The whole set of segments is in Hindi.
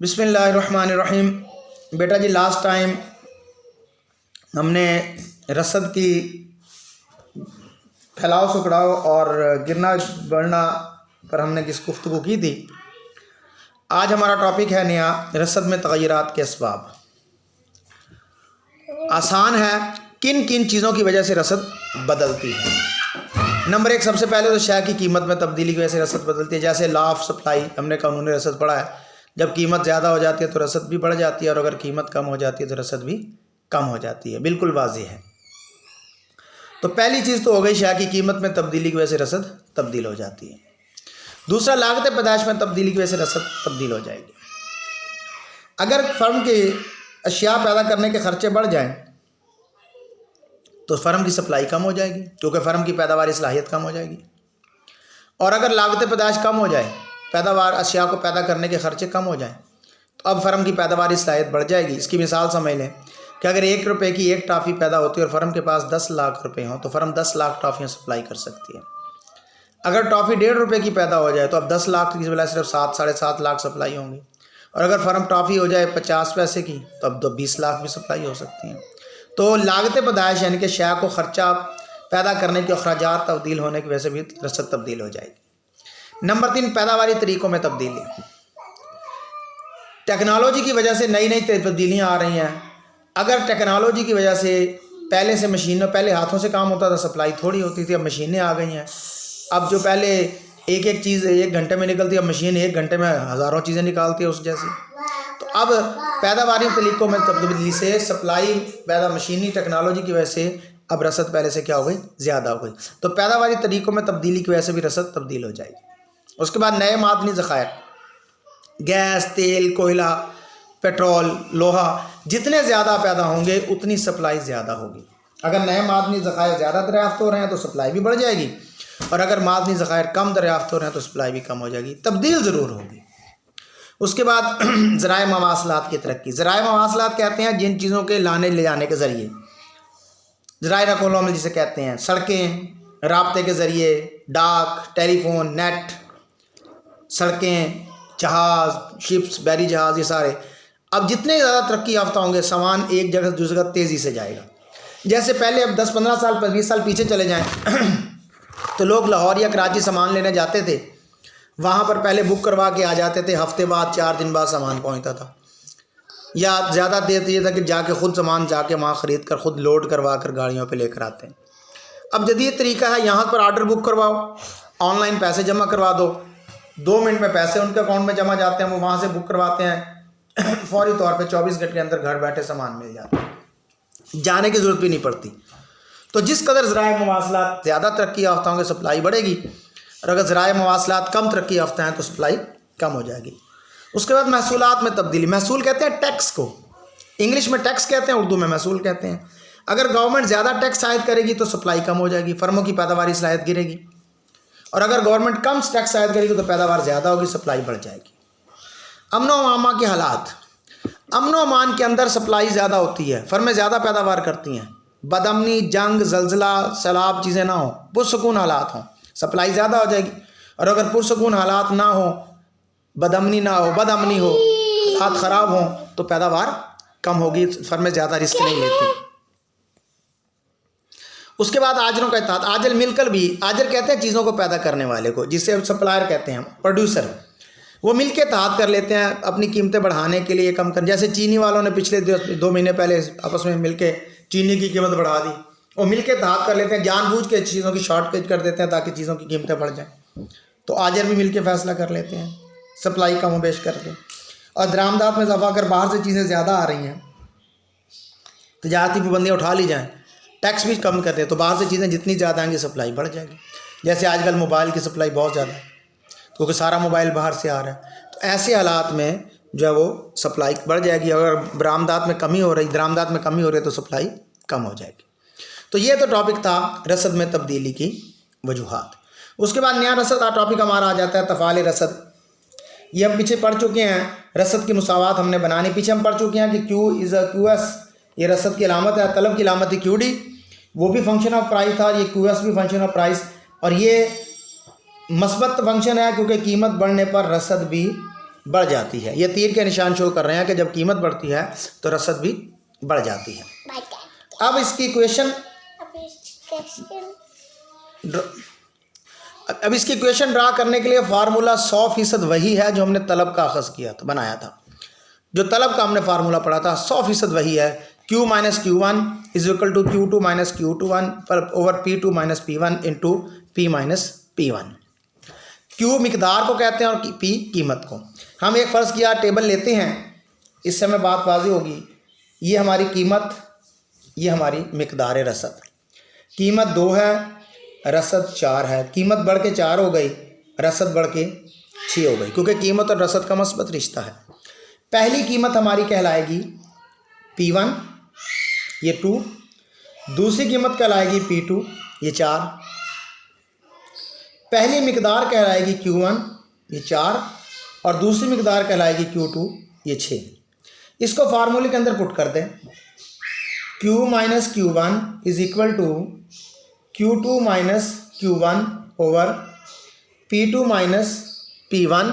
बिस्मिल्लाहिर्रहमानिर्रहीम। बेटा जी, लास्ट टाइम हमने रसद की फैलाव सुखड़ाव और गिरना बढ़ना पर हमने किस गुफ्तगू की थी। आज हमारा टॉपिक है नया, रसद में तग़य्युरात के असबाब। आसान है, किन किन चीज़ों की वजह से रसद बदलती है। नंबर एक, सबसे पहले तो शय की कीमत में तब्दीली की वजह से रसद बदलती है। जैसे लॉ ऑफ सप्लाई, हमने कानूनी रसद पढ़ा है। जब कीमत ज़्यादा हो जाती है तो रसद भी बढ़ जाती है, और अगर कीमत कम हो जाती है तो रसद भी कम हो जाती है। बिल्कुल वाज़ेह है। तो पहली चीज़ तो हो गई, शय की कीमत में तब्दीली की वजह से रसद तब्दील हो जाती है। दूसरा, लागत पैदाइश में तब्दीली की वजह से रसद तब्दील हो जाएगी। अगर फर्म के अशिया पैदा करने के खर्चे बढ़ जाएं तो फर्म की सप्लाई कम हो जाएगी, क्योंकि फर्म की पैदावारी सलाहियत कम हो जाएगी। और अगर लागत पैदाइश कम हो जाए, पैदावार अशिया को पैदा करने के खर्चे कम हो जाएं, तो अब फर्म की पैदावारी सलाहियत बढ़ जाएगी। इसकी मिसाल समझ लें कि अगर 1 रुपये की एक टॉफ़ी पैदा होती है और फर्म के पास 10 लाख रुपए हों तो फर्म 10 लाख टॉफ़ियाँ सप्लाई कर सकती है। अगर टॉफ़ी 1.5 रुपये की पैदा हो जाए तो अब 10 लाख की बजाय सिर्फ 7 साढ़े 7 लाख सप्लाई होंगी। और अगर फर्म टॉफ़ी हो जाए 50 पैसे की तो अब तो 20 लाख भी सप्लाई हो सकती हैं। तो लागत पैदाइश यानी कि शय को ख़र्चा पैदा करने के अखराजात तब्दील होने की वजह से भी रसद तब्दील हो जाएगी। नंबर 3, पैदावारी तरीक़ों में तब्दीली। टेक्नोलॉजी की वजह से नई नई तब्दीलियाँ आ रही हैं। अगर टेक्नोलॉजी की वजह से पहले हाथों से काम होता था, सप्लाई थोड़ी होती थी, अब मशीनें आ गई हैं। अब जो पहले एक चीज़ 1 घंटे में निकलती है, अब मशीन 1 घंटे में हज़ारों चीज़ें निकालती है उस जैसी। तो अब पैदावारी तरीक़ों में तब्दीली से सप्लाई मशीनी टेक्नोलॉजी की वजह से अब रसद पहले से क्या हो गई, ज़्यादा हो गई। तो पैदावारी तरीक़ों में तब्दीली की वजह से भी रसद तब्दील हो जाएगी। उसके बाद नए मादनी ज़खायर, गैस, तेल, कोयला, पेट्रोल, लोहा, जितने ज़्यादा पैदा होंगे उतनी सप्लाई ज़्यादा होगी। अगर नए मादनी ज़खायर ज़्यादा दरियाफ़्त हो रहे हैं तो सप्लाई भी बढ़ जाएगी, और अगर मादनी ज़खायर कम दरियाफ़्त हो रहे हैं तो सप्लाई भी कम हो जाएगी। तब्दील ज़रूर होगी। उसके बाद ज़राए मवासलात की तरक्की। ज़राए मवासलात कहते हैं जिन चीज़ों के लाने ले जाने के ज़रिए, ज़राए नक़ल व अमल जिसे कहते हैं, सड़कें, राब्ते के ज़रिए, डाक, टेलीफोन, नेट, सड़कें, जहाज़, शिप्स, बहरी जहाज़, ये सारे। अब जितने ज़्यादा तरक्की याफ्ता होंगे, सामान एक जगह से दूसरी जगह तेज़ी से जाएगा। जैसे पहले अब 10-15 साल 20 साल पीछे चले जाएं तो लोग लाहौर या कराची सामान लेने जाते थे, वहाँ पर पहले बुक करवा के आ जाते थे, हफ्ते बाद 4 दिन बाद सामान पहुँचता था। या ज़्यादा देर तो ये था कि जाके ख़ुद सामान जाके वहाँ ख़रीद कर ख़ुद लोड करवा कर गाड़ियों पे लेकर आते हैं। अब जदीद तरीका है, यहाँ पर आर्डर बुक करवाओ, ऑनलाइन पैसे जमा करवा दो, 2 मिनट में पैसे उनके अकाउंट में जमा जाते हैं, वो वहाँ से बुक करवाते हैं, फौरी तौर पे 24 घंटे के अंदर घर बैठे सामान मिल जाता है, जाने की ज़रूरत भी नहीं पड़ती। तो जिस कदर ज़राए मवासलात ज़्यादा तरक्की याफ्ता होंगे सप्लाई बढ़ेगी, और अगर ज़राए मवासलात कम तरक्की याफ्ता हैं तो सप्लाई कम हो जाएगी। उसके बाद महसूलात में तब्दीली। महसूल कहते हैं टैक्स को, इंग्लिश में टैक्स कहते हैं, उर्दू में महसूल कहते हैं। अगर गवर्नमेंट ज़्यादा टैक्स आयद करेगी तो सप्लाई कम हो जाएगी, फर्मों की पैदावारी सलाहियत गिरेगी। और अगर गवर्नमेंट कम टैक्स आयद करेगी तो पैदावार ज़्यादा होगी, सप्लाई बढ़ जाएगी। अमन व अमान के हालात। अमन व अमान के अंदर सप्लाई ज़्यादा होती है, फर्में ज़्यादा पैदावार करती हैं। बदअमनी, जंग, जलजिला, सैलाब चीज़ें ना हो, पुरसकून हालात हों, सप्लाई ज़्यादा हो जाएगी। और अगर पुरसकून हालात ना हो, बदअमनी ना हो, बदअमनी हो, हालात ख़राब हों, तो पैदावार कम होगी, फर्में ज़्यादा रिस्क नहीं लेती। उसके बाद आजरों का इत्तेहाद। आजल मिलकर भी, आजर कहते हैं चीज़ों को पैदा करने वाले को, जिसे सप्लायर कहते हैं, प्रोड्यूसर। वो मिल के इत्तेहाद कर लेते हैं अपनी कीमतें बढ़ाने के लिए, कम कर। जैसे चीनी वालों ने पिछले 2 महीने पहले आपस में मिल के चीनी की कीमत बढ़ा दी। वो मिल के इत्तेहाद कर लेते हैं, जानबूझ के चीज़ों की शॉर्टेज कर देते हैं ताकि चीज़ों की कीमतें बढ़ जाएँ। तो आजर भी मिल के फ़ैसला कर लेते हैं, सप्लाई कम व बेश करके। और दरामदात में इजाफा, अगर बाहर से चीज़ें ज़्यादा आ रही हैं, तजारती पाबंदियाँ उठा ली जाएँ, टैक्स भी कम करते हैं, तो बाहर से चीज़ें जितनी ज़्यादा आएंगी सप्लाई बढ़ जाएगी। जैसे आजकल मोबाइल की सप्लाई बहुत ज़्यादा है, क्योंकि सारा मोबाइल बाहर से आ रहा है। तो ऐसे हालात में जो है वो सप्लाई बढ़ जाएगी। अगर दरामदात में कमी हो रही है तो सप्लाई कम हो जाएगी। तो ये तो टॉपिक था रसद में तब्दीली की वजूहात। उसके बाद नया रसद टॉपिक हमारा आ जाता है तफ़ाल रसद। ये हम पीछे पढ़ चुके हैं, रसद की मुसावात हमने बनानी पीछे हम पढ़ चुके हैं कि Q is a Q S, ये रसद की अलामत है, तलब की अलामत है क्यू डी, वो भी फंक्शन ऑफ प्राइस था, ये क्यू एस भी फंक्शन ऑफ प्राइस। और ये मस्बत फंक्शन है क्योंकि कीमत बढ़ने पर रसद भी बढ़ जाती है। ये तीर के निशान शो कर रहे हैं कि जब कीमत बढ़ती है तो रसद भी बढ़ जाती है। अब इसकी इक्वेशन ड्रा करने के लिए फार्मूला 100% वही है जो हमने तलब का अखज़ किया था, बनाया था। जो तलब का हमने फार्मूला पढ़ा था 100% वही है। Q minus Q1 is equal to Q2 minus Q21 पर over P2 minus P1 into P minus P1। Q मिकदार को कहते हैं और P कीमत को। हम एक फ़र्ज़ किया टेबल लेते हैं, इससे हमें बात वाज़ी होगी। ये हमारी कीमत, ये हमारी मिकदार रसद। कीमत 2 है, रसद 4 है। कीमत बढ़ के 4 हो गई, रसद बढ़ के 6 हो गई, क्योंकि कीमत और रसद का मस्बत रिश्ता है। पहली कीमत हमारी कहलाएगी P1, ये 2। दूसरी कीमत कहलाएगी P2, ये 4। पहली मिकदार कहलाएगी Q1, ये 4, और दूसरी मिकदार कहलाएगी Q2, ये 6। इसको फार्मूले के अंदर पुट कर दें। Q minus Q1 is equal to Q2 minus Q1 over P2 minus P1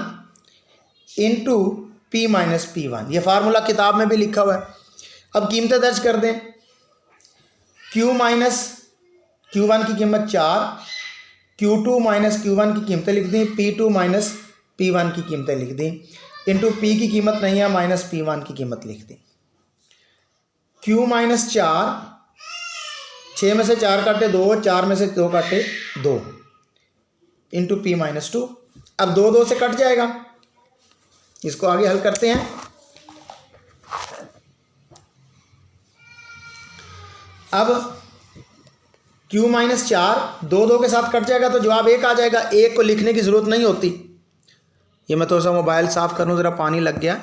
into P minus P1। ये फार्मूला किताब में भी लिखा हुआ है। अब कीमतें दर्ज कर दें। Q माइनस Q1 की कीमत 4, Q2 माइनस Q1 की कीमतें लिख दी, P2 माइनस P1 की कीमतें लिख दी, इंटू P की कीमत नहीं है, माइनस P1 की कीमत लिख दी। Q माइनस 4, 6 में से 4 काटे 2, 4 में से 2 काटे 2, इंटू P माइनस 2। अब 2 2 से कट जाएगा, इसको आगे हल करते हैं। अब Q माइनस 4 2 2 के साथ कट जाएगा तो जवाब 1 आ जाएगा। 1 को लिखने की ज़रूरत नहीं होती। ये मैं थोड़ा सा मोबाइल साफ़ करूँ, ज़रा पानी लग गया।